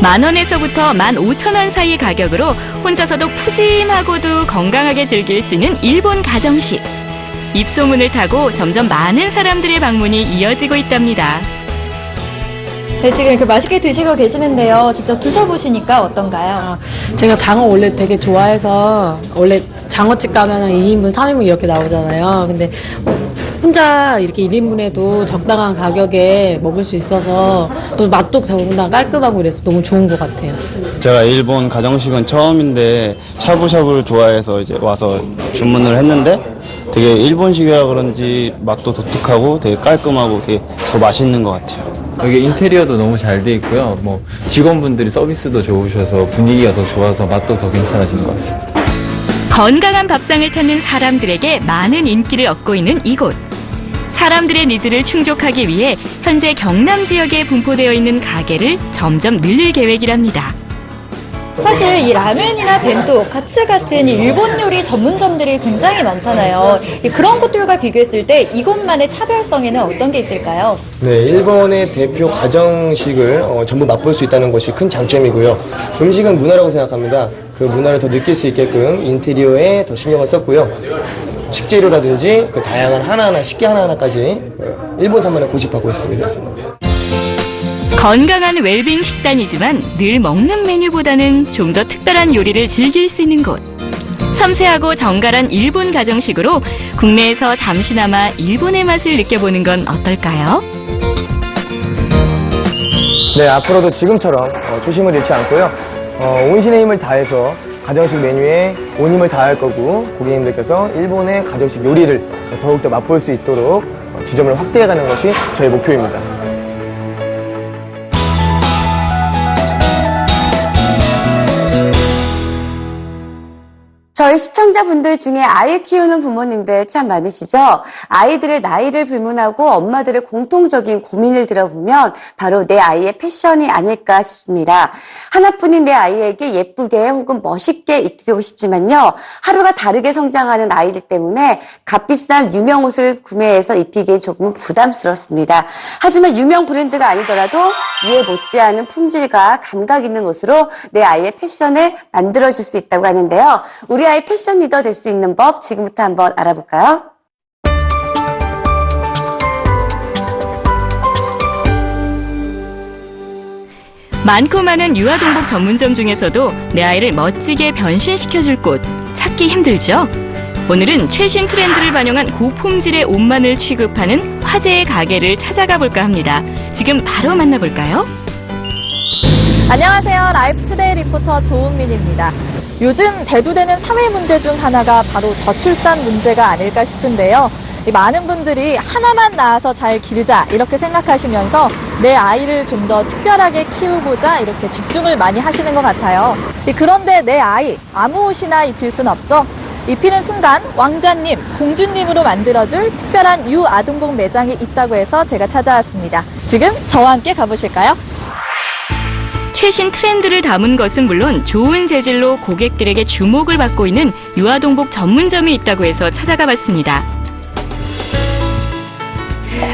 10,000원에서부터 15,000원 사이 가격으로 혼자서도 푸짐하고도 건강하게 즐길 수 있는 일본 가정식. 입소문을 타고 점점 많은 사람들의 방문이 이어지고 있답니다. 네, 지금 이렇게 맛있게 드시고 계시는데요. 직접 드셔보시니까 어떤가요? 제가 장어 원래 되게 좋아해서 원래 장어집 가면 2인분, 3인분 이렇게 나오잖아요. 근데 혼자 이렇게 1인분에도 적당한 가격에 먹을 수 있어서 또 맛도 더군다나 깔끔하고 이래서 너무 좋은 것 같아요. 제가 일본 가정식은 처음인데 샤브샤브를 좋아해서 이제 와서 주문을 했는데 되게 일본식이라 그런지 맛도 독특하고 되게 깔끔하고 되게 더 맛있는 것 같아요. 여기 인테리어도 너무 잘 돼 있고요. 뭐 직원분들이 서비스도 좋으셔서 분위기가 더 좋아서 맛도 더 괜찮아지는 것 같습니다. 건강한 밥상을 찾는 사람들에게 많은 인기를 얻고 있는 이곳. 사람들의 니즈를 충족하기 위해 현재 경남 지역에 분포되어 있는 가게를 점점 늘릴 계획이랍니다. 사실 이 라면이나 벤또, 카츠 같은 이 일본 요리 전문점들이 굉장히 많잖아요. 그런 곳들과 비교했을 때 이곳만의 차별성에는 어떤 게 있을까요? 네, 일본의 대표 가정식을 전부 맛볼 수 있다는 것이 큰 장점이고요. 음식은 문화라고 생각합니다. 그 문화를 더 느낄 수 있게끔 인테리어에 더 신경을 썼고요. 식재료라든지 그 다양한 하나하나, 식기 하나하나까지 일본산만을 고집하고 있습니다. 건강한 웰빙 식단이지만 늘 먹는 메뉴보다는 좀 더 특별한 요리를 즐길 수 있는 곳. 섬세하고 정갈한 일본 가정식으로 국내에서 잠시나마 일본의 맛을 느껴보는 건 어떨까요? 네, 앞으로도 지금처럼 초심을 잃지 않고요. 온신의 힘을 다해서 가정식 메뉴에 온 힘을 다할 거고, 고객님들께서 일본의 가정식 요리를 더욱더 맛볼 수 있도록 지점을 확대해가는 것이 저희 목표입니다. 저희 시청자분들 중에 아이 키우는 부모님들 참 많으시죠? 아이들의 나이를 불문하고 엄마들의 공통적인 고민을 들어보면 바로 내 아이의 패션이 아닐까 싶습니다. 하나뿐인 내 아이에게 예쁘게 혹은 멋있게 입히고 싶지만요. 하루가 다르게 성장하는 아이들 때문에 값비싼 유명 옷을 구매해서 입히기엔 조금 부담스럽습니다. 하지만 유명 브랜드가 아니더라도 이에 못지않은 품질과 감각 있는 옷으로 내 아이의 패션을 만들어줄 수 있다고 하는데요. 우리 아이 패션 리더 될 수 있는 법 지금부터 한번 알아볼까요? 많고 많은 유아동복 전문점 중에서도 내 아이를 멋지게 변신시켜줄 곳 찾기 힘들죠? 오늘은 최신 트렌드를 반영한 고품질의 옷만을 취급하는 화제의 가게를 찾아가 볼까 합니다. 지금 바로 만나볼까요? 안녕하세요. 라이프투데이 리포터 조은민입니다. 요즘 대두되는 사회 문제 중 하나가 바로 저출산 문제가 아닐까 싶은데요. 많은 분들이 하나만 낳아서 잘 기르자 이렇게 생각하시면서 내 아이를 좀 더 특별하게 키우고자 이렇게 집중을 많이 하시는 것 같아요. 그런데 내 아이 아무 옷이나 입힐 순 없죠. 입히는 순간 왕자님, 공주님으로 만들어줄 특별한 유아동복 매장이 있다고 해서 제가 찾아왔습니다. 지금 저와 함께 가보실까요? 최신 트렌드를 담은 것은 물론 좋은 재질로 고객들에게 주목을 받고 있는 유아동복 전문점이 있다고 해서 찾아가 봤습니다.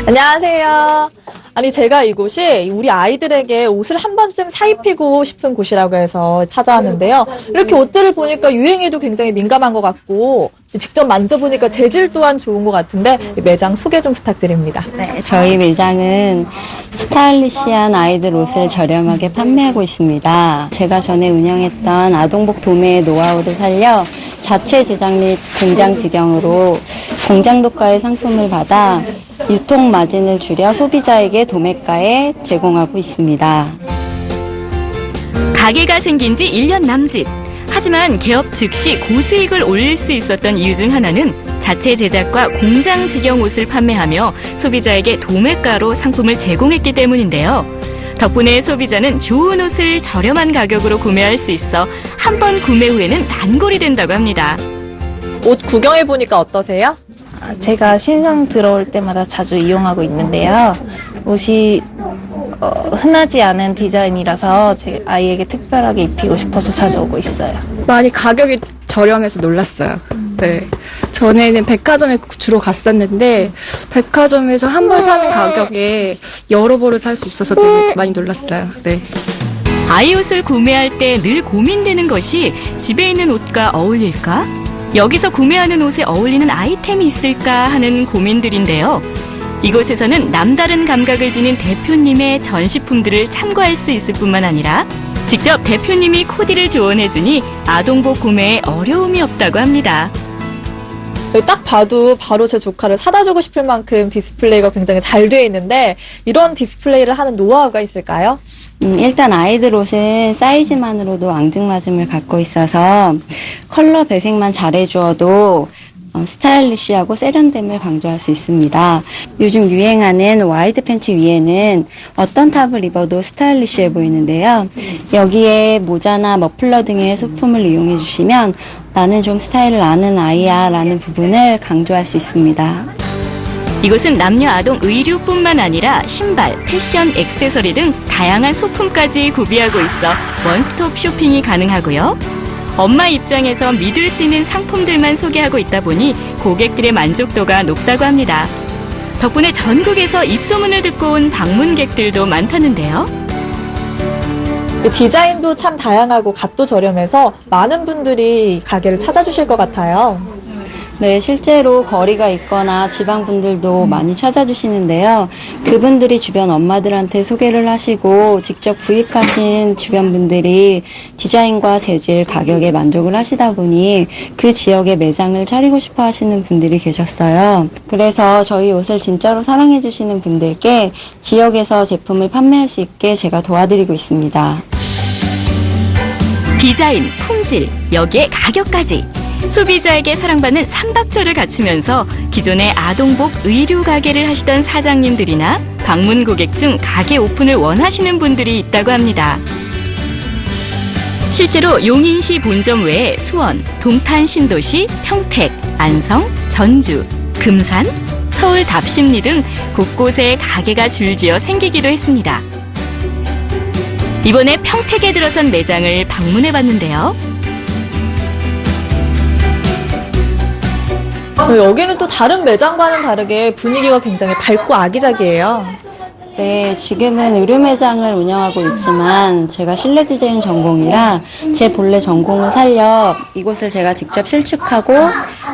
안녕하세요. 아니 제가 이곳이 우리 아이들에게 옷을 한 번쯤 사입히고 싶은 곳이라고 해서 찾아왔는데요. 이렇게 옷들을 보니까 유행에도 굉장히 민감한 것 같고 직접 만져보니까 재질 또한 좋은 것 같은데 매장 소개 좀 부탁드립니다. 네, 저희 매장은 스타일리시한 아이들 옷을 저렴하게 판매하고 있습니다. 제가 전에 운영했던 아동복 도매의 노하우를 살려 자체 제작 및 공장 직영으로 공장 독가의 상품을 받아 유통 마진을 줄여 소비자에게 도매가에 제공하고 있습니다. 가게가 생긴 지 1년 남짓. 하지만 개업 즉시 고수익을 올릴 수 있었던 이유 중 하나는 자체 제작과 공장 직영 옷을 판매하며 소비자에게 도매가로 상품을 제공했기 때문인데요. 덕분에 소비자는 좋은 옷을 저렴한 가격으로 구매할 수 있어 한 번 구매 후에는 단골이 된다고 합니다. 옷 구경해보니까 어떠세요? 제가 신상 들어올 때마다 자주 이용하고 있는데요. 옷이 흔하지 않은 디자인이라서 제 아이에게 특별하게 입히고 싶어서 자주 오고 있어요. 많이 가격이 저렴해서 놀랐어요. 네. 전에는 백화점에 주로 갔었는데 백화점에서 한 벌 사는 가격에 여러 벌을 살 수 있어서 되게 많이 놀랐어요. 네. 아이 옷을 구매할 때 늘 고민되는 것이 집에 있는 옷과 어울릴까? 여기서 구매하는 옷에 어울리는 아이템이 있을까 하는 고민들인데요. 이곳에서는 남다른 감각을 지닌 대표님의 전시품들을 참고할 수 있을 뿐만 아니라 직접 대표님이 코디를 조언해주니 아동복 구매에 어려움이 없다고 합니다. 딱 봐도 바로 제 조카를 사다 주고 싶을 만큼 디스플레이가 굉장히 잘 되어 있는데 이런 디스플레이를 하는 노하우가 있을까요? 일단 아이들 옷은 사이즈만으로도 앙증맞음을 갖고 있어서 컬러 배색만 잘해주어도 스타일리시하고 세련됨을 강조할 수 있습니다. 요즘 유행하는 와이드 팬츠 위에는 어떤 탑을 입어도 스타일리시해 보이는데요. 여기에 모자나 머플러 등의 소품을 이용해 주시면 나는 좀 스타일을 아는 아이야 라는 부분을 강조할 수 있습니다. 이곳은 남녀 아동 의류뿐만 아니라 신발, 패션, 액세서리 등 다양한 소품까지 구비하고 있어 원스톱 쇼핑이 가능하고요. 엄마 입장에서 믿을 수 있는 상품들만 소개하고 있다 보니 고객들의 만족도가 높다고 합니다. 덕분에 전국에서 입소문을 듣고 온 방문객들도 많다는데요. 디자인도 참 다양하고 값도 저렴해서 많은 분들이 가게를 찾아주실 것 같아요. 네, 실제로 거리가 있거나 지방분들도 많이 찾아주시는데요. 그분들이 주변 엄마들한테 소개를 하시고 직접 구입하신 주변 분들이 디자인과 재질, 가격에 만족을 하시다 보니 그 지역에 매장을 차리고 싶어 하시는 분들이 계셨어요. 그래서 저희 옷을 진짜로 사랑해 주시는 분들께 지역에서 제품을 판매할 수 있게 제가 도와드리고 있습니다. 디자인, 품질, 여기에 가격까지. 소비자에게 사랑받는 삼박자를 갖추면서 기존의 아동복 의류 가게를 하시던 사장님들이나 방문 고객 중 가게 오픈을 원하시는 분들이 있다고 합니다. 실제로 용인시 본점 외에 수원, 동탄 신도시, 평택, 안성, 전주, 금산, 서울 답심리 등 곳곳에 가게가 줄지어 생기기도 했습니다. 이번에 평택에 들어선 매장을 방문해봤는데요. 여기는 또 다른 매장과는 다르게 분위기가 굉장히 밝고 아기자기해요. 네, 지금은 의류 매장을 운영하고 있지만 제가 실내 디자인 전공이라 제 본래 전공을 살려 이곳을 제가 직접 실축하고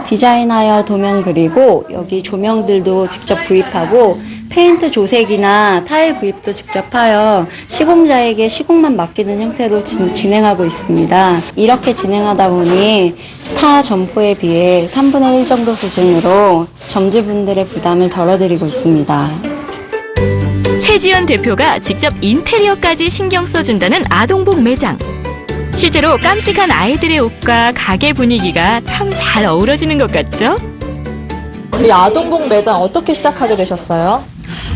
디자인하여 도면 그리고 여기 조명들도 직접 구입하고 페인트 조색이나 타일 구입도 직접 하여 시공자에게 시공만 맡기는 형태로 진행하고 있습니다. 이렇게 진행하다 보니 타 점포에 비해 3분의 1 정도 수준으로 점주분들의 부담을 덜어드리고 있습니다. 최지연 대표가 직접 인테리어까지 신경 써준다는 아동복 매장. 실제로 깜찍한 아이들의 옷과 가게 분위기가 참 잘 어우러지는 것 같죠? 이 아동복 매장 어떻게 시작하게 되셨어요?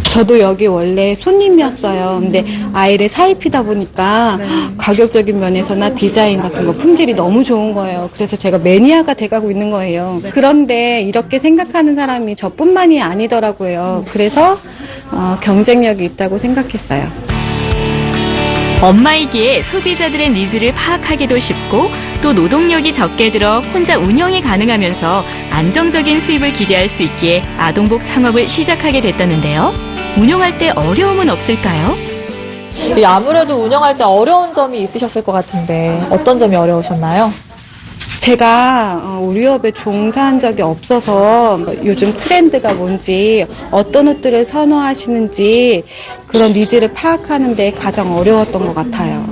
저도 여기 원래 손님이었어요. 근데 아이를 사입히다 보니까 가격적인 면에서나 디자인 같은 거 품질이 너무 좋은 거예요. 그래서 제가 매니아가 돼가고 있는 거예요. 그런데 이렇게 생각하는 사람이 저뿐만이 아니더라고요. 그래서 경쟁력이 있다고 생각했어요. 엄마이기에 소비자들의 니즈를 파악하기도 쉽고 또 노동력이 적게 들어 혼자 운영이 가능하면서 안정적인 수입을 기대할 수 있기에 아동복 창업을 시작하게 됐다는데요. 운영할 때 어려움은 없을까요? 아무래도 운영할 때 어려운 점이 있으셨을 것 같은데 어떤 점이 어려우셨나요? 제가 우리 업에 종사한 적이 없어서 요즘 트렌드가 뭔지 어떤 옷들을 선호하시는지 그런 니즈를 파악하는 데 가장 어려웠던 것 같아요.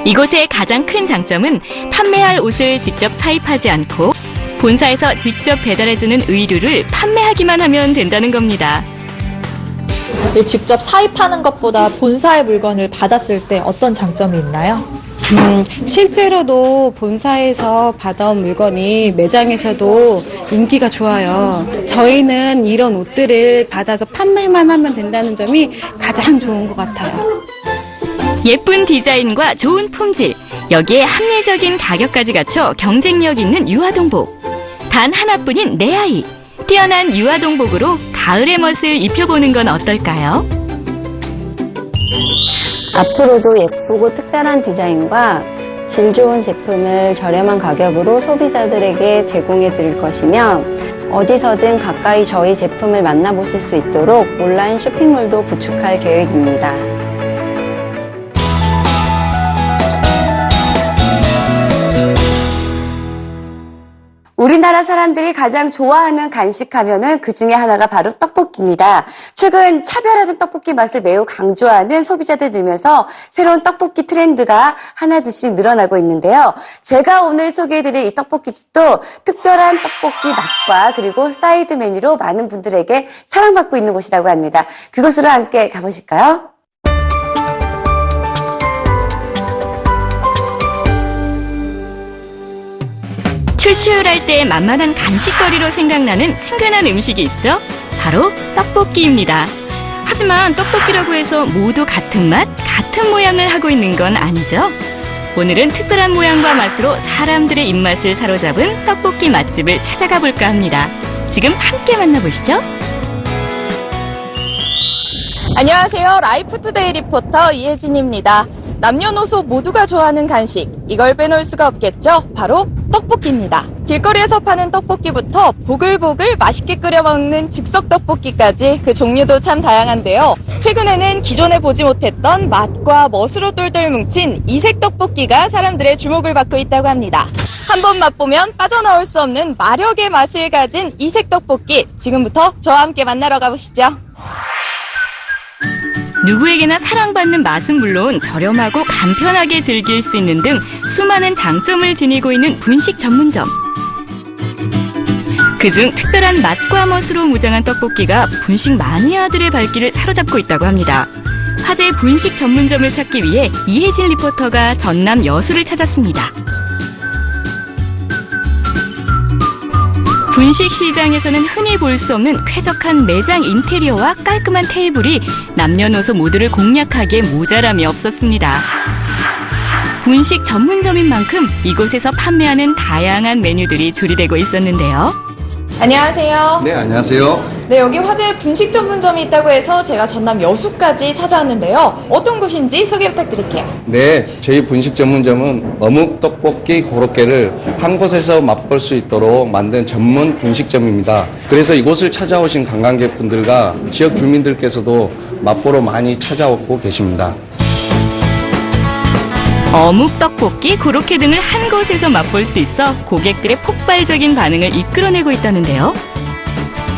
이곳의 가장 큰 장점은 판매할 옷을 직접 사입하지 않고 본사에서 직접 배달해주는 의류를 판매하기만 하면 된다는 겁니다. 직접 사입하는 것보다 본사의 물건을 받았을 때 어떤 장점이 있나요? 실제로도 본사에서 받아온 물건이 매장에서도 인기가 좋아요. 저희는 이런 옷들을 받아서 판매만 하면 된다는 점이 가장 좋은 것 같아요. 예쁜 디자인과 좋은 품질, 여기에 합리적인 가격까지 갖춰 경쟁력 있는 유아동복. 단 하나뿐인 내 아이. 뛰어난 유아동복으로 가을의 멋을 입혀보는 건 어떨까요? 앞으로도 예쁘고 특별한 디자인과 질 좋은 제품을 저렴한 가격으로 소비자들에게 제공해 드릴 것이며 어디서든 가까이 저희 제품을 만나보실 수 있도록 온라인 쇼핑몰도 구축할 계획입니다. 우리나라 사람들이 가장 좋아하는 간식 하면은 그 중에 하나가 바로 떡볶이입니다. 최근 차별화된 떡볶이 맛을 매우 강조하는 소비자들 늘면서 새로운 떡볶이 트렌드가 하나둘씩 늘어나고 있는데요. 제가 오늘 소개해드릴 이 떡볶이집도 특별한 떡볶이 맛과 그리고 사이드 메뉴로 많은 분들에게 사랑받고 있는 곳이라고 합니다. 그곳으로 함께 가보실까요? 출출할 때 만만한 간식거리로 생각나는 친근한 음식이 있죠? 바로 떡볶이입니다. 하지만 떡볶이라고 해서 모두 같은 맛, 같은 모양을 하고 있는 건 아니죠? 오늘은 특별한 모양과 맛으로 사람들의 입맛을 사로잡은 떡볶이 맛집을 찾아가 볼까 합니다. 지금 함께 만나보시죠. 안녕하세요. 라이프투데이 리포터 이혜진입니다. 남녀노소 모두가 좋아하는 간식, 이걸 빼놓을 수가 없겠죠? 바로 떡볶이입니다. 길거리에서 파는 떡볶이부터 보글보글 맛있게 끓여 먹는 즉석 떡볶이까지 그 종류도 참 다양한데요. 최근에는 기존에 보지 못했던 맛과 멋으로 똘똘 뭉친 이색 떡볶이가 사람들의 주목을 받고 있다고 합니다. 한번 맛보면 빠져나올 수 없는 마력의 맛을 가진 이색 떡볶이, 지금부터 저와 함께 만나러 가보시죠. 누구에게나 사랑받는 맛은 물론 저렴하고 간편하게 즐길 수 있는 등 수많은 장점을 지니고 있는 분식 전문점. 그중 특별한 맛과 멋으로 무장한 떡볶이가 분식 마니아들의 발길을 사로잡고 있다고 합니다. 화제의 분식 전문점을 찾기 위해 이혜진 리포터가 전남 여수를 찾았습니다. 분식 시장에서는 흔히 볼 수 없는 쾌적한 매장 인테리어와 깔끔한 테이블이 남녀노소 모두를 공략하기에 모자람이 없었습니다. 분식 전문점인 만큼 이곳에서 판매하는 다양한 메뉴들이 조리되고 있었는데요. 안녕하세요. 네, 안녕하세요. 네, 여기 화제의 분식 전문점이 있다고 해서 제가 전남 여수까지 찾아왔는데요. 어떤 곳인지 소개 부탁드릴게요. 네, 저희 분식 전문점은 어묵, 떡볶이, 고로케를 한 곳에서 맛볼 수 있도록 만든 전문 분식점입니다. 그래서 이곳을 찾아오신 관광객분들과 지역 주민들께서도 맛보러 많이 찾아오고 계십니다. 어묵, 떡볶이, 고로케 등을 한 곳에서 맛볼 수 있어 고객들의 폭발적인 반응을 이끌어내고 있다는데요.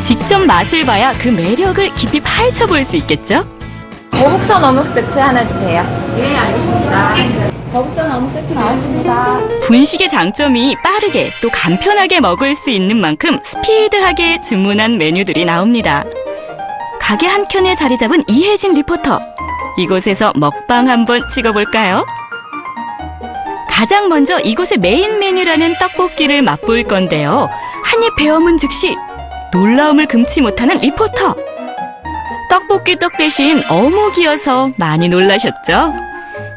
직접 맛을 봐야 그 매력을 깊이 파헤쳐볼 수 있겠죠? 거북선 어묵 세트 하나 주세요. 네, 알겠습니다. 거북선 어묵 세트 나왔습니다. 분식의 장점이 빠르게 또 간편하게 먹을 수 있는 만큼 스피드하게 주문한 메뉴들이 나옵니다. 가게 한켠에 자리 잡은 이혜진 리포터. 이곳에서 먹방 한번 찍어볼까요? 가장 먼저 이곳의 메인 메뉴라는 떡볶이를 맛볼 건데요. 한입 베어문 즉시 놀라움을 금치 못하는 리포터. 떡볶이 떡 대신 어묵이어서 많이 놀라셨죠?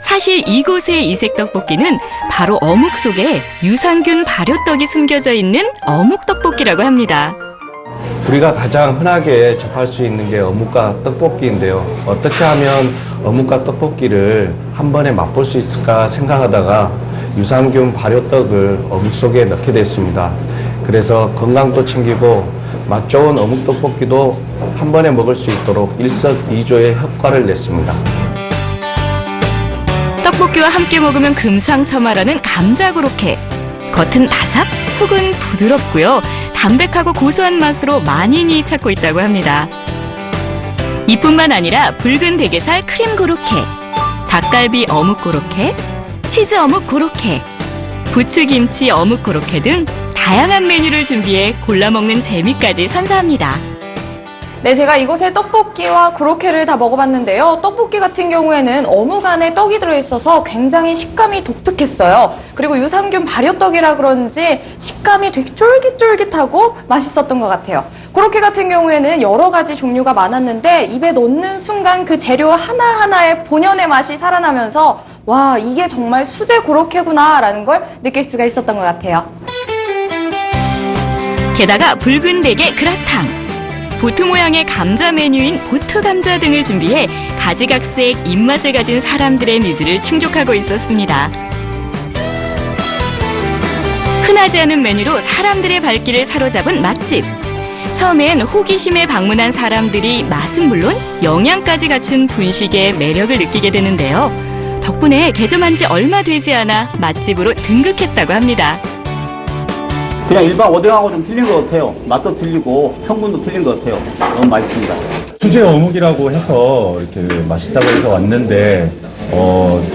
사실 이곳의 이색 떡볶이는 바로 어묵 속에 유산균 발효떡이 숨겨져 있는 어묵 떡볶이라고 합니다. 우리가 가장 흔하게 접할 수 있는 게 어묵과 떡볶이인데요. 어떻게 하면 어묵과 떡볶이를 한 번에 맛볼 수 있을까 생각하다가 유산균 발효떡을 어묵 속에 넣게 됐습니다. 그래서 건강도 챙기고 맛 좋은 어묵 떡볶이도 한 번에 먹을 수 있도록 일석이조의 효과를 냈습니다. 떡볶이와 함께 먹으면 금상첨화라는 감자 고로케. 겉은 바삭, 속은 부드럽고요. 담백하고 고소한 맛으로 만인이 찾고 있다고 합니다. 이뿐만 아니라 붉은 대게살 크림 고로케, 닭갈비 어묵 고로케, 치즈 어묵 고로케, 부추김치 어묵 고로케 등 다양한 메뉴를 준비해 골라 먹는 재미까지 선사합니다. 네, 제가 이곳의 떡볶이와 고로케를 다 먹어봤는데요. 떡볶이 같은 경우에는 어묵 안에 떡이 들어있어서 굉장히 식감이 독특했어요. 그리고 유산균 발효떡이라 그런지 식감이 되게 쫄깃쫄깃하고 맛있었던 것 같아요. 고로케 같은 경우에는 여러 가지 종류가 많았는데 입에 넣는 순간 그 재료 하나하나의 본연의 맛이 살아나면서 와, 이게 정말 수제 고로케구나 라는 걸 느낄 수가 있었던 것 같아요. 게다가 붉은 대게 그라탕, 보트 모양의 감자 메뉴인 보트 감자 등을 준비해 가지각색 입맛을 가진 사람들의 니즈를 충족하고 있었습니다. 흔하지 않은 메뉴로 사람들의 발길을 사로잡은 맛집. 처음엔 호기심에 방문한 사람들이 맛은 물론 영양까지 갖춘 분식의 매력을 느끼게 되는데요. 덕분에 개점한 지 얼마 되지 않아 맛집으로 등극했다고 합니다. 그냥 일반 오뎅하고 좀 틀린 것 같아요. 맛도 틀리고 성분도 틀린 것 같아요. 너무 맛있습니다. 수제 어묵이라고 해서 이렇게 맛있다고 해서 왔는데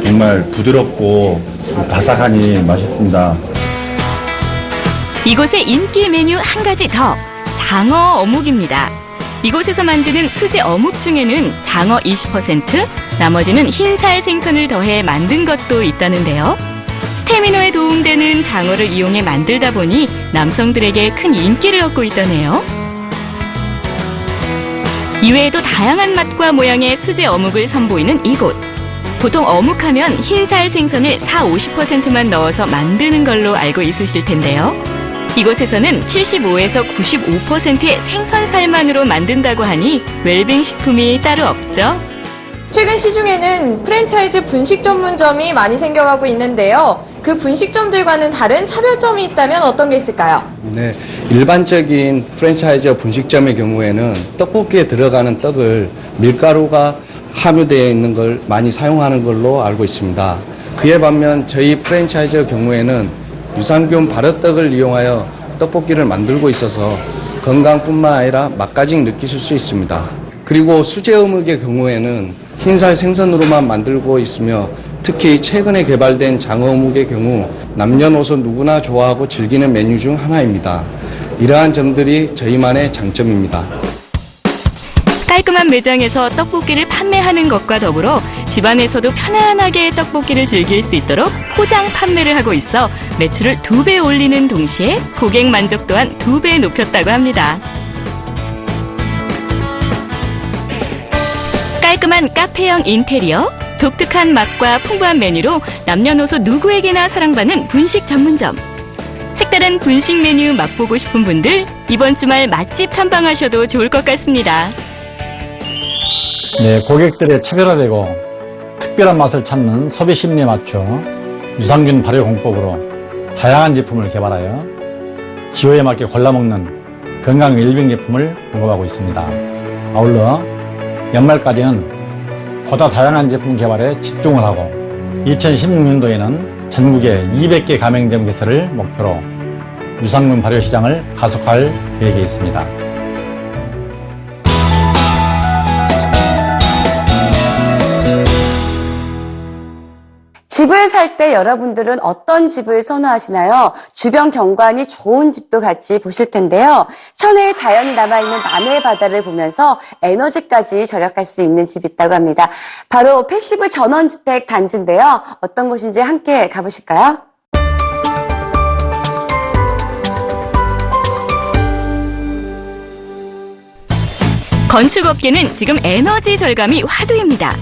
정말 부드럽고 바삭하니 맛있습니다. 이곳의 인기 메뉴 한 가지 더, 장어 어묵입니다. 이곳에서 만드는 수제 어묵 중에는 장어 20%, 나머지는 흰살 생선을 더해 만든 것도 있다는데요. 스태미너에 도움되는 장어를 이용해 만들다 보니 남성들에게 큰 인기를 얻고 있다네요. 이외에도 다양한 맛과 모양의 수제 어묵을 선보이는 이곳. 보통 어묵하면 흰살 생선을 40~50%만 넣어서 만드는 걸로 알고 있으실 텐데요. 이곳에서는 75에서 95%의 생선살만으로 만든다고 하니 웰빙 식품이 따로 없죠. 최근 시중에는 프랜차이즈 분식 전문점이 많이 생겨가고 있는데요. 그 분식점들과는 다른 차별점이 있다면 어떤 게 있을까요? 네, 일반적인 프랜차이즈 분식점의 경우에는 떡볶이에 들어가는 떡을 밀가루가 함유되어 있는 걸 많이 사용하는 걸로 알고 있습니다. 그에 반면 저희 프랜차이즈 경우에는 유산균 발효떡을 이용하여 떡볶이를 만들고 있어서 건강뿐만 아니라 맛까지 느끼실 수 있습니다. 그리고 수제 어묵의 경우에는 흰살 생선으로만 만들고 있으며 특히 최근에 개발된 장어 어묵의 경우 남녀노소 누구나 좋아하고 즐기는 메뉴 중 하나입니다. 이러한 점들이 저희만의 장점입니다. 깔끔한 매장에서 떡볶이를 판매하는 것과 더불어 집안에서도 편안하게 떡볶이를 즐길 수 있도록 포장 판매를 하고 있어 매출을 2배 올리는 동시에 고객 만족 또한 2배 높였다고 합니다. 깔끔한 카페형 인테리어, 독특한 맛과 풍부한 메뉴로 남녀노소 누구에게나 사랑받는 분식 전문점. 색다른 분식 메뉴 맛보고 싶은 분들 이번 주말 맛집 탐방하셔도 좋을 것 같습니다. 네, 고객들의 차별화되고 특별한 맛을 찾는 소비 심리에 맞춰 유산균 발효 공법으로 다양한 제품을 개발하여 기호에 맞게 골라먹는 건강 웰빙 제품을 공급하고 있습니다. 아울러 연말까지는 보다 다양한 제품 개발에 집중을 하고 2016년도에는 전국에 200개 가맹점 개설을 목표로 유산균 발효 시장을 가속할 계획에 있습니다. 집을 살 때 여러분들은 어떤 집을 선호하시나요? 주변 경관이 좋은 집도 같이 보실 텐데요. 천혜의 자연이 남아있는 남해 바다를 보면서 에너지까지 절약할 수 있는 집이 있다고 합니다. 바로 패시브 전원주택 단지인데요. 어떤 곳인지 함께 가보실까요? 건축업계는 지금 에너지 절감이 화두입니다.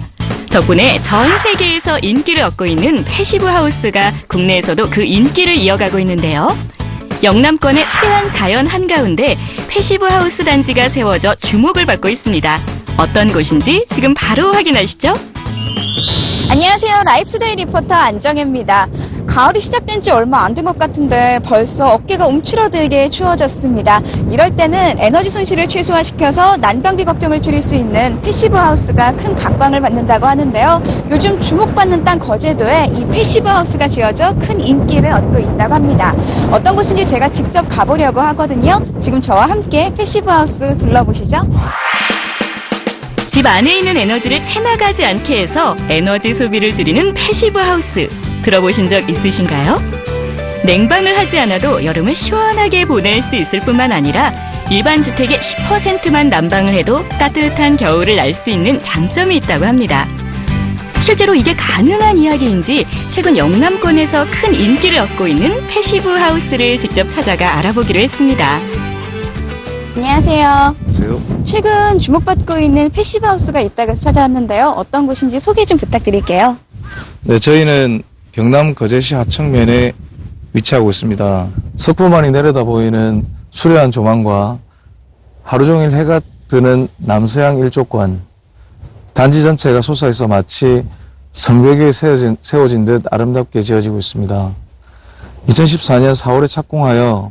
덕분에 전 세계에서 인기를 얻고 있는 패시브 하우스가 국내에서도 그 인기를 이어가고 있는데요. 영남권의 수려한 자연 한가운데 패시브 하우스 단지가 세워져 주목을 받고 있습니다. 어떤 곳인지 지금 바로 확인하시죠. 안녕하세요. 라이프투데이 리포터 안정혜입니다. 가을이 시작된 지 얼마 안 된 것 같은데 벌써 어깨가 움츠러들게 추워졌습니다. 이럴 때는 에너지 손실을 최소화시켜서 난방비 걱정을 줄일 수 있는 패시브 하우스가 큰 각광을 받는다고 하는데요. 요즘 주목받는 땅 거제도에 이 패시브 하우스가 지어져 큰 인기를 얻고 있다고 합니다. 어떤 곳인지 제가 직접 가보려고 하거든요. 지금 저와 함께 패시브 하우스 둘러보시죠. 집 안에 있는 에너지를 새나가지 않게 해서 에너지 소비를 줄이는 패시브 하우스. 들어보신 적 있으신가요? 냉방을 하지 않아도 여름을 시원하게 보낼 수 있을 뿐만 아니라 일반 주택의 10%만 난방을 해도 따뜻한 겨울을 날 수 있는 장점이 있다고 합니다. 실제로 이게 가능한 이야기인지 최근 영남권에서 큰 인기를 얻고 있는 패시브 하우스를 직접 찾아가 알아보기로 했습니다. 안녕하세요. 안녕하세요. 최근 주목받고 있는 패시브 하우스가 있다고 해서 찾아왔는데요. 어떤 곳인지 소개 좀 부탁드릴게요. 네, 저희는 경남 거제시 하청면에 위치하고 있습니다. 석부만이 내려다 보이는 수려한 조망과 하루 종일 해가 드는 남서양 일조권, 단지 전체가 솟아있어 마치 성벽에 세워진 듯 아름답게 지어지고 있습니다. 2014년 4월에 착공하여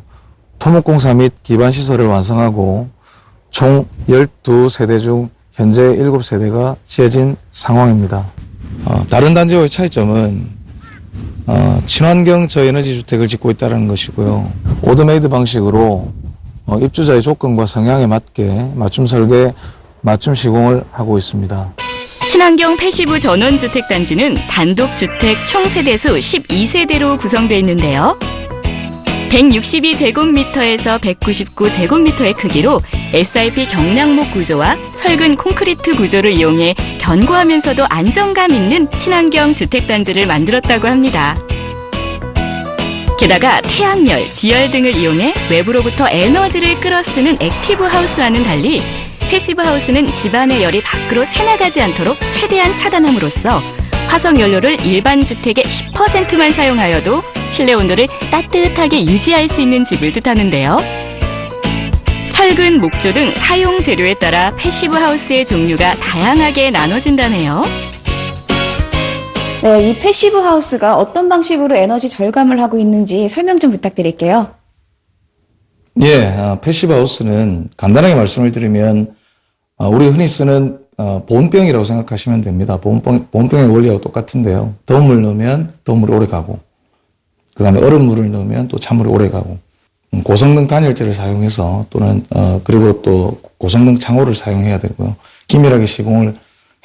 토목공사 및 기반시설을 완성하고 총 12세대 중 현재 7세대가 지어진 상황입니다. 다른 단지와의 차이점은 친환경 저에너지 주택을 짓고 있다는 것이고요. 오더메이드 방식으로 입주자의 조건과 성향에 맞게 맞춤 설계, 맞춤 시공을 하고 있습니다. 친환경 패시브 전원주택 단지는 단독주택 총 세대수 12세대로 구성되어 있는데요. 162제곱미터에서 199제곱미터의 크기로 SIP 경량목 구조와 철근 콘크리트 구조를 이용해 견고하면서도 안정감 있는 친환경 주택단지를 만들었다고 합니다. 게다가 태양열, 지열 등을 이용해 외부로부터 에너지를 끌어쓰는 액티브 하우스와는 달리 패시브 하우스는 집안의 열이 밖으로 새나가지 않도록 최대한 차단함으로써 화석연료를 일반 주택의 10%만 사용하여도 실내 온도를 따뜻하게 유지할 수 있는 집을 뜻하는데요. 철근, 목조 등 사용 재료에 따라 패시브 하우스의 종류가 다양하게 나눠진다네요. 네, 이 패시브 하우스가 어떤 방식으로 에너지 절감을 하고 있는지 설명 좀 부탁드릴게요. 예, 패시브 하우스는 간단하게 말씀을 드리면 우리가 흔히 쓰는 보온병이라고 생각하시면 됩니다. 보온병의 원리하고 똑같은데요. 더운 물 넣으면 더운 물이 오래 가고, 그 다음에 얼음 물을 넣으면 또 찬물이 오래 가고, 고성능 단열재를 사용해서 또는 그리고 또 고성능 창호를 사용해야 되고요. 기밀하게 시공을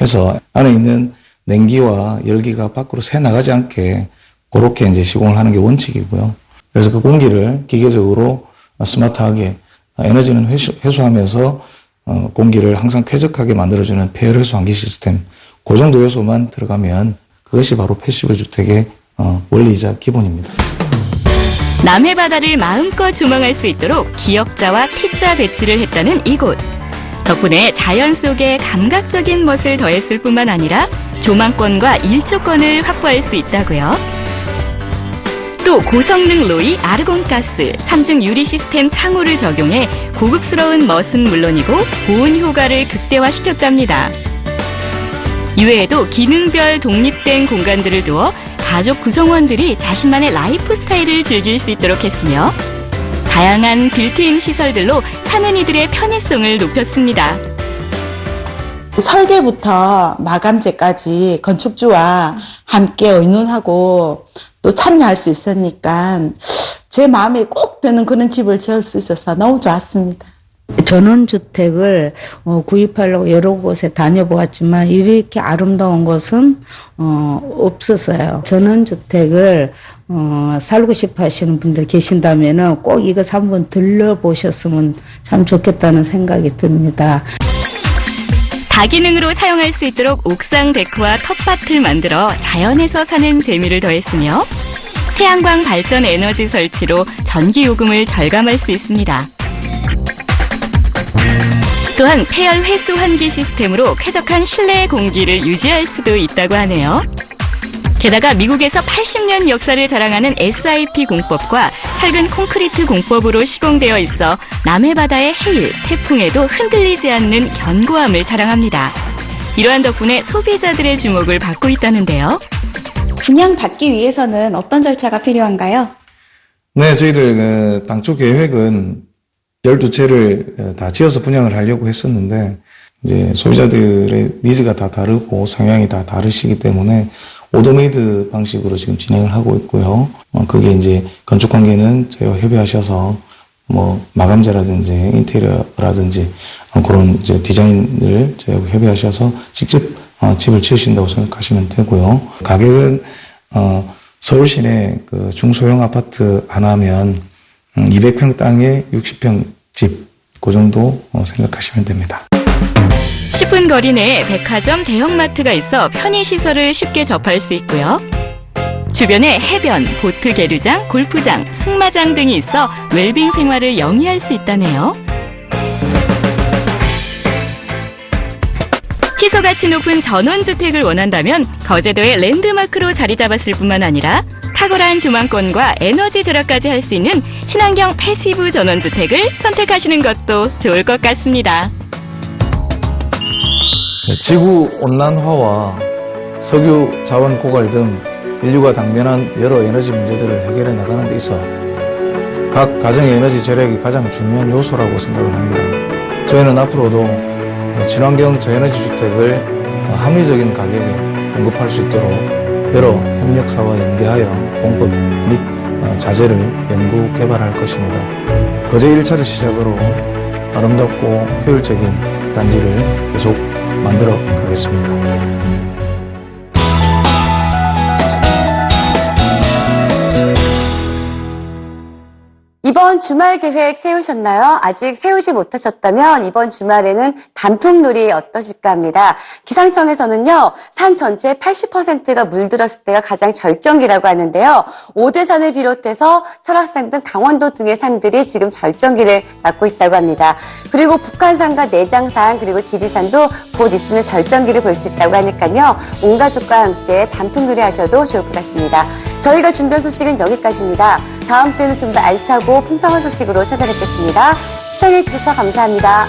해서 안에 있는 냉기와 열기가 밖으로 새 나가지 않게 그렇게 이제 시공을 하는 게 원칙이고요. 그래서 그 공기를 기계적으로 스마트하게 에너지는 회수하면서 공기를 항상 쾌적하게 만들어주는 폐열 회수 환기 시스템, 그 정도 요소만 들어가면 그것이 바로 패시브 주택의 원리이자 기본입니다. 남해 바다를 마음껏 조망할 수 있도록 기역자와 T자 배치를 했다는 이곳. 덕분에 자연 속에 감각적인 멋을 더했을 뿐만 아니라 조망권과 일조권을 확보할 수 있다고요. 또 고성능 로이 아르곤가스 3중 유리 시스템 창호를 적용해 고급스러운 멋은 물론이고 보온 효과를 극대화시켰답니다. 이외에도 기능별 독립된 공간들을 두어 가족 구성원들이 자신만의 라이프 스타일을 즐길 수 있도록 했으며 다양한 빌트인 시설들로 사는 이들의 편의성을 높였습니다. 설계부터 마감재까지 건축주와 함께 의논하고 또 참여할 수 있으니까 제 마음에 꼭 드는 그런 집을 지을 수 있어서 너무 좋았습니다. 전원주택을 구입하려고 여러 곳에 다녀보았지만 이렇게 아름다운 곳은 없었어요. 전원주택을 살고 싶어 하시는 분들 계신다면 꼭 이것 한번 들러보셨으면 참 좋겠다는 생각이 듭니다. 다기능으로 사용할 수 있도록 옥상 데크와 텃밭을 만들어 자연에서 사는 재미를 더했으며 태양광 발전 에너지 설치로 전기 요금을 절감할 수 있습니다. 또한 폐열 회수 환기 시스템으로 쾌적한 실내 공기를 유지할 수도 있다고 하네요. 게다가 미국에서 80년 역사를 자랑하는 SIP 공법과 철근 콘크리트 공법으로 시공되어 있어 남해바다의 해일, 태풍에도 흔들리지 않는 견고함을 자랑합니다. 이러한 덕분에 소비자들의 주목을 받고 있다는데요. 분양받기 위해서는 어떤 절차가 필요한가요? 네, 저희들 당초 계획은 12채를 다 지어서 분양을 하려고 했었는데 이제 소비자들의 니즈가 다 다르고 성향이 다 다르시기 때문에 오더메이드 방식으로 지금 진행을 하고 있고요. 그게 이제 건축 관계는 저희와 협의하셔서 뭐 마감재라든지 인테리어라든지 그런 이제 디자인을 저희하고 협의하셔서 직접 집을 지으신다고 생각하시면 되고요. 가격은 서울 시내 그 중소형 아파트 하나면 200평 땅에 60평 집, 그 정도 생각하시면 됩니다. 10분 거리 내에 백화점, 대형마트가 있어 편의시설을 쉽게 접할 수 있고요. 주변에 해변, 보트 계류장, 골프장, 승마장 등이 있어 웰빙 생활을 영위할 수 있다네요. 희소가치 높은 전원주택을 원한다면 거제도의 랜드마크로 자리 잡았을 뿐만 아니라 탁월한 조망권과 에너지 절약까지 할 수 있는 친환경 패시브 전원주택을 선택하시는 것도 좋을 것 같습니다. 지구 온난화와 석유 자원 고갈 등 인류가 당면한 여러 에너지 문제들을 해결해 나가는 데 있어 각 가정의 에너지 절약이 가장 중요한 요소라고 생각을 합니다. 저희는 앞으로도 친환경 저에너지 주택을 합리적인 가격에 공급할 수 있도록 여러 협력사와 연계하여 공급 및 자재를 연구 개발할 것입니다. 거제 1차를 시작으로 아름답고 효율적인 단지를 계속 만들어 가겠습니다. 이번 주말 계획 세우셨나요? 아직 세우지 못하셨다면 이번 주말에는 단풍놀이 어떠실까 합니다. 기상청에서는요, 산 전체의 80%가 물들었을 때가 가장 절정기라고 하는데요. 오대산을 비롯해서 설악산 등 강원도 등의 산들이 지금 절정기를 맞고 있다고 합니다. 그리고 북한산과 내장산 그리고 지리산도 곧 있으면 절정기를 볼 수 있다고 하니까요. 온 가족과 함께 단풍놀이 하셔도 좋을 것 같습니다. 저희가 준비한 소식은 여기까지입니다. 다음 주에는 좀 더 알차고 풍성한 소식으로 찾아뵙겠습니다. 시청해주셔서 감사합니다.